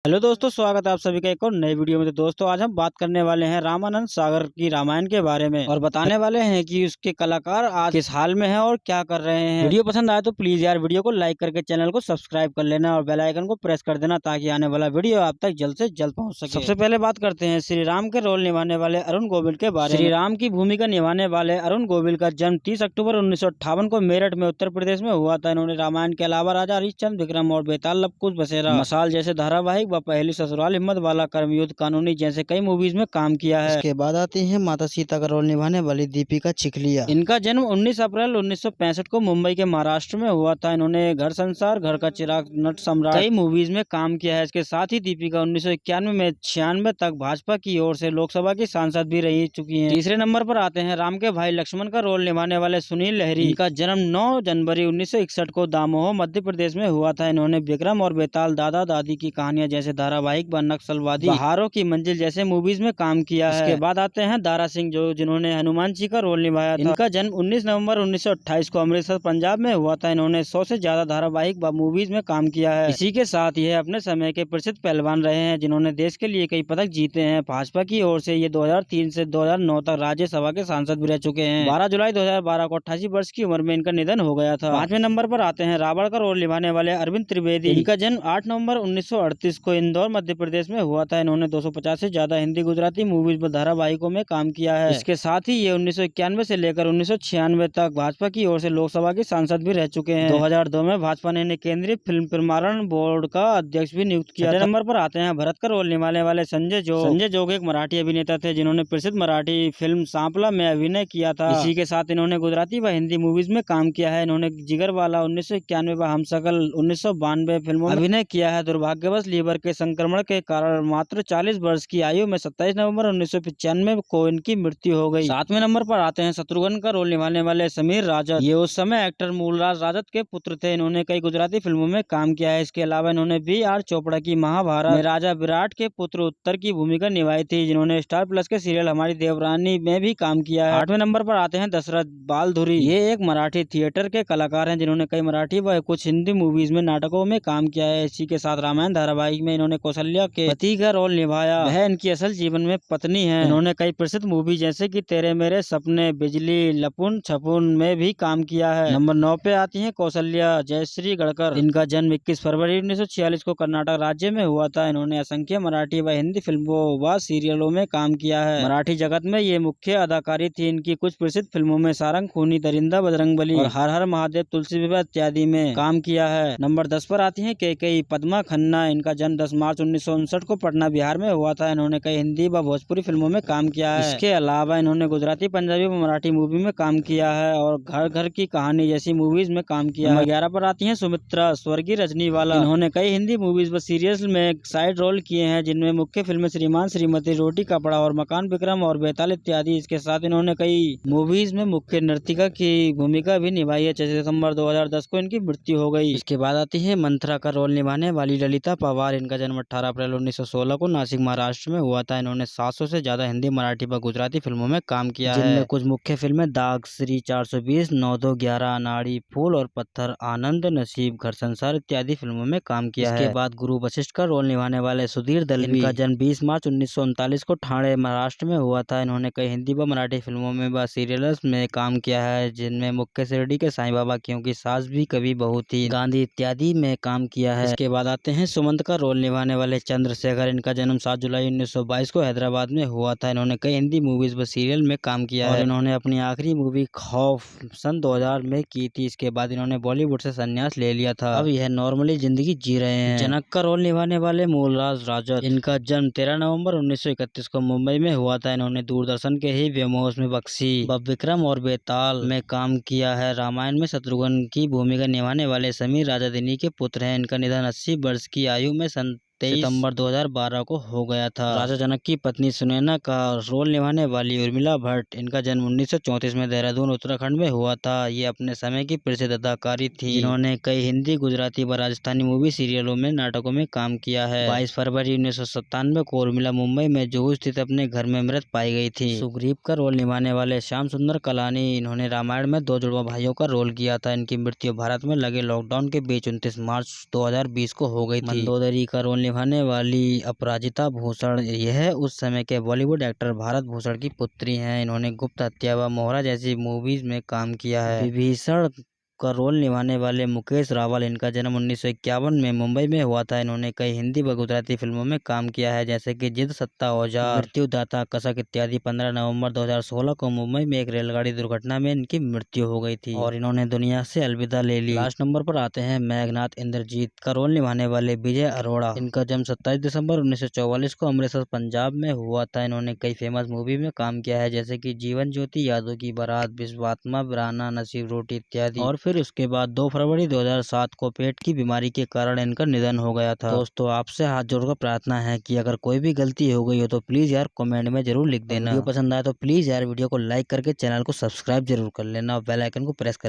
Hello दोस्तों, स्वागत है आप सभी का एक और नई वीडियो में। तो दोस्तों आज हम बात करने वाले हैं रामानंद सागर की रामायण के बारे में और बताने वाले हैं कि उसके कलाकार आज किस हाल में हैं और क्या कर रहे हैं। वीडियो पसंद आए तो प्लीज यार वीडियो को लाइक करके चैनल को सब्सक्राइब कर लेना और बेल आइकन को प्रेस कर देना ताकि आने वाला वीडियो आप तक जल्द से जल्द पहुंच सके। सबसे पहले बात करते हैं श्री राम के रोल निभाने वाले अरुण गोविल के बारे में। श्री राम की भूमिका निभाने वाले अरुण गोविल का जन्म 30 अक्टूबर 1958 को मेरठ में उत्तर प्रदेश में हुआ था। इन्होंने रामायण के अलावा राजा हरिश्चंद्र, विक्रम और बेताल, लवकुश, बसेरा, मसाल जैसे धारावाहिक व पहली ससुराल, हिम्मत वाला, कर्मयुद्ध, कानूनी जैसे कई मूवीज में काम किया है। इसके बाद आती है माता सीता का रोल निभाने वाली दीपिका चिखलिया। इनका जन्म 19 अप्रैल 1965 को मुंबई के महाराष्ट्र में हुआ था। इन्होंने घर संसार, घर का चिराग, नट सम्राट कई मूवीज में काम किया है। इसके साथ ही दीपिका 1991 में 96 तक भाजपा की ओर से लोकसभा की सांसद भी रह चुकी है। तीसरे नंबर पर आते हैं राम के भाई लक्ष्मण का रोल निभाने वाले सुनील लहरी। इनका जन्म 9 जनवरी 1961 को दामोह मध्य प्रदेश में हुआ था। इन्होंने विक्रम और बेताल, दादा दादी की कहानियां जैसे धारावाहिक, नक्सलवादी, बहारों की मंजिल जैसे मूवीज में काम किया है। इसके बाद आते हैं दारा सिंह, जिन्होंने हनुमान जी का रोल निभाया था। इनका जन्म 19 नवंबर 1928 को अमृतसर, पंजाब में हुआ था। इन्होंने 100 से ज्यादा धारावाहिक व मूवीज में काम किया है। इसी के साथ ये अपने समय के प्रसिद्ध पहलवान रहे हैं, जिन्होंने देश के लिए कई पदक जीते हैं। भाजपा की ओर से ये 2003 से 2009 तक राज्यसभा के सांसद भी रह चुके हैं। 12 जुलाई 2012 को 88 वर्ष की उम्र में इनका निधन हो गया था। 5वें नंबर पर आते हैं रावण का रोल निभाने वाले अरविंद त्रिवेदी। इनका जन्म 8 नवंबर 1938 को इंदौर मध्य प्रदेश में हुआ था। इन्होंने 250 से ज्यादा हिंदी, गुजराती मूवीज व धारावाहिकों में काम किया है। इसके साथ ही ये 1991 से लेकर 1996 तक भाजपा की ओर से लोकसभा के सांसद भी रह चुके हैं। 2002 में भाजपा ने केंद्रीय फिल्म प्रमाणन बोर्ड का अध्यक्ष भी नियुक्त किया था। नंबर पर आते हैं भरत का रोल निभाने वाले संजय जोग। संजय जोग एक मराठी अभिनेता थे, जिन्होंने प्रसिद्ध मराठी फिल्म सांपला में अभिनय किया था। इसी के साथ इन्होंने गुजराती व हिंदी मूवीज में काम किया है। इन्होंने जिगरवाला 1991 व हमशक्ल 1992 फिल्मों में अभिनय किया है। दुर्भाग्यवश लीवर के संक्रमण के कारण मात्र 40 वर्ष की आयु में 27 नवंबर 1995 को इनकी मृत्यु हो गई। 7वें नंबर पर आते हैं शत्रुघ्न का रोल निभाने वाले समीर राजत। ये उस समय एक्टर मूलराज राजत के पुत्र थे। इन्होंने कई गुजराती फिल्मों में काम किया है। इसके अलावा इन्होंने बी.आर. चोपड़ा की महाभारत में राजा विराट के पुत्र उत्तर की भूमिका निभाई थी, जिन्होंने स्टार प्लस के सीरियल हमारी देवरानी में भी काम किया है। 8वें नंबर पर आते हैं दशरथ बालधुरी। ये एक मराठी थिएटर के कलाकार हैं, जिन्होंने कई मराठी व कुछ हिंदी मूवीज में, नाटकों में काम किया है। इसी के साथ रामायण धारावाहिक में इन्होंने कौशल्या के पति का रोल निभाया। वह इनकी असल जीवन में पत्नी है। इन्होंने कई प्रसिद्ध मूवी जैसे कि तेरे मेरे सपने, बिजली, लपुन छपुन में भी काम किया है। नंबर 9 पे आती हैं कौशल्या जयश्री गढ़कर। इनका जन्म 21 फरवरी 1946 को कर्नाटक राज्य में हुआ था। इन्होंने असंख्य मराठी व हिंदी फिल्मों व सीरियलों में काम किया है। मराठी जगत में ये मुख्य अदाकारी थी। इनकी कुछ प्रसिद्ध फिल्मों में सारंग, खूनी, दरिंदा, बजरंगबली और हर हर महादेव, तुलसी विवाह इत्यादि में काम किया है। नंबर 10 पर आती है कैकेयी पद्मा खन्ना। इनका जन्म 10 मार्च 1959 को पटना, बिहार में हुआ था। इन्होंने कई हिंदी व भोजपुरी फिल्मों में काम किया है। इसके अलावा इन्होंने गुजराती, पंजाबी व मराठी मूवी में काम किया है और घर घर की कहानी जैसी मूवीज में काम किया है। 11 पर आती हैं सुमित्रा, स्वर्गीय रजनीवाला। इन्होंने कई हिंदी मूवीज व सीरियल में साइड रोल किए हैं, जिनमें मुख्य फिल्में श्रीमान श्रीमती, रोटी कपड़ा और मकान, विक्रम और बेताल इत्यादि। इसके साथ इन्होंने कई मूवीज में मुख्य नर्तिका की भूमिका भी निभाई है। 6 दिसंबर 2010 को इनकी मृत्यु हो गई। इसके बाद आती है मंथरा का रोल निभाने वाली ललिता पवार। इनका जन्म 18 अप्रैल 1916 को नासिक, महाराष्ट्र में हुआ था। इन्होंने 700 से ज्यादा हिंदी, मराठी व गुजराती फिल्मों में काम किया है, जिनमें कुछ मुख्य फिल्में दाग, श्री 420, 9211, नाड़ी, फूल और पत्थर, आनंद, नसीब, घर संसार इत्यादि फिल्मों में काम किया है। इसके बाद गुरु वशिष्ठ का रोल निभाने वाले सुधीर दलवी। इनका जन्म 20 मार्च 1939 को ठाणे, महाराष्ट्र में हुआ था। इन्होंने कई हिंदी व मराठी फिल्मों में व सीरियल्स में काम किया है, जिनमें मुख्य शिरडी के साईं बाबा, क्योंकि सास भी कभी बहू थी, गांधी इत्यादि में काम किया है। इसके बाद आते हैं सुमंत का रोल निभाने वाले चंद्रशेखर। इनका जन्म 7 जुलाई 1922 को हैदराबाद में हुआ था। इन्होंने कई हिंदी मूवीज व सीरियल में काम किया है। इन्होंने अपनी आखिरी मूवी खौफ सन 2000 में की थी। इसके बाद इन्होंने बॉलीवुड से संन्यास ले लिया था। अब यह नॉर्मली जिंदगी जी रहे हैं। जनक का रोल निभाने वाले मूलराज राजत। इनका जन्म 13 नवंबर 1931 को मुंबई में हुआ था। इन्होंने दूरदर्शन के ही व्योमोस में बक्सी व विक्रम और बेताल में काम किया है। रामायण में शत्रुघ्न की भूमिका निभाने वाले समीर राजत इन्हीं के पुत्र हैं। इनका निधन 80 वर्ष की आयु में 23 सितंबर 2012 को हो गया था। राजा जनक की पत्नी सुनैना का रोल निभाने वाली उर्मिला भट्ट। इनका जन्म 1934 में देहरादून, उत्तराखंड में हुआ था। ये अपने समय की प्रसिद्ध अदाकारी थी, जिन्होंने कई हिंदी, गुजराती व राजस्थानी मूवी, सीरियलों में, नाटकों में काम किया है। 22 फरवरी 1997 को उर्मिला मुंबई में जुहू स्थित अपने घर में मृत पाई गई थी। सुग्रीव का रोल निभाने वाले श्याम सुंदर कलानी। इन्होंने रामायण में 2 जुड़वा भाइयों का रोल किया था। इनकी मृत्यु भारत में लगे लॉकडाउन के बीच 29 मार्च 2020 को हो गई थी। मंदोदरी का रोल निभाने वाली अपराजिता भूषण यह उस समय के बॉलीवुड एक्टर भारत भूषण की पुत्री हैं। इन्होंने गुप्त हत्या व मोहरा जैसी मूवीज में काम किया है। विभीषण का रोल निभाने वाले मुकेश रावल, इनका जन्म 1951 में मुंबई में हुआ था। इन्होंने कई हिंदी व गुजराती फिल्मों में काम किया है, जैसे कि जिद, सत्ता, औजार, मृत्युदाता, कसक इत्यादि। 15 नवंबर 2016 को मुंबई में एक रेलगाड़ी दुर्घटना में इनकी मृत्यु हो गई थी और इन्होंने दुनिया से अलविदा ले ली। लास्ट नंबर पर आते हैं मेघनाथ। इंद्रजीत का रोल निभाने वाले विजय अरोड़ा, इनका जन्म 27 दिसंबर 1944 को अमृतसर पंजाब में हुआ था। इन्होंने कई फेमस मूवी में काम किया है, जैसे कि जीवन ज्योति, यादों की बारात, विश्वात्मा, राना, नसीब रोटी इत्यादि। और फिर उसके बाद 2 फरवरी 2007 को पेट की बीमारी के कारण इनका निधन हो गया था। दोस्तों, आपसे हाथ जोड़कर प्रार्थना है कि अगर कोई भी गलती हो गई हो तो प्लीज यार कमेंट में जरूर लिख देना। वीडियो पसंद आए तो प्लीज यार वीडियो को लाइक करके चैनल को सब्सक्राइब जरूर कर लेना और बेल आइकन को प्रेस कर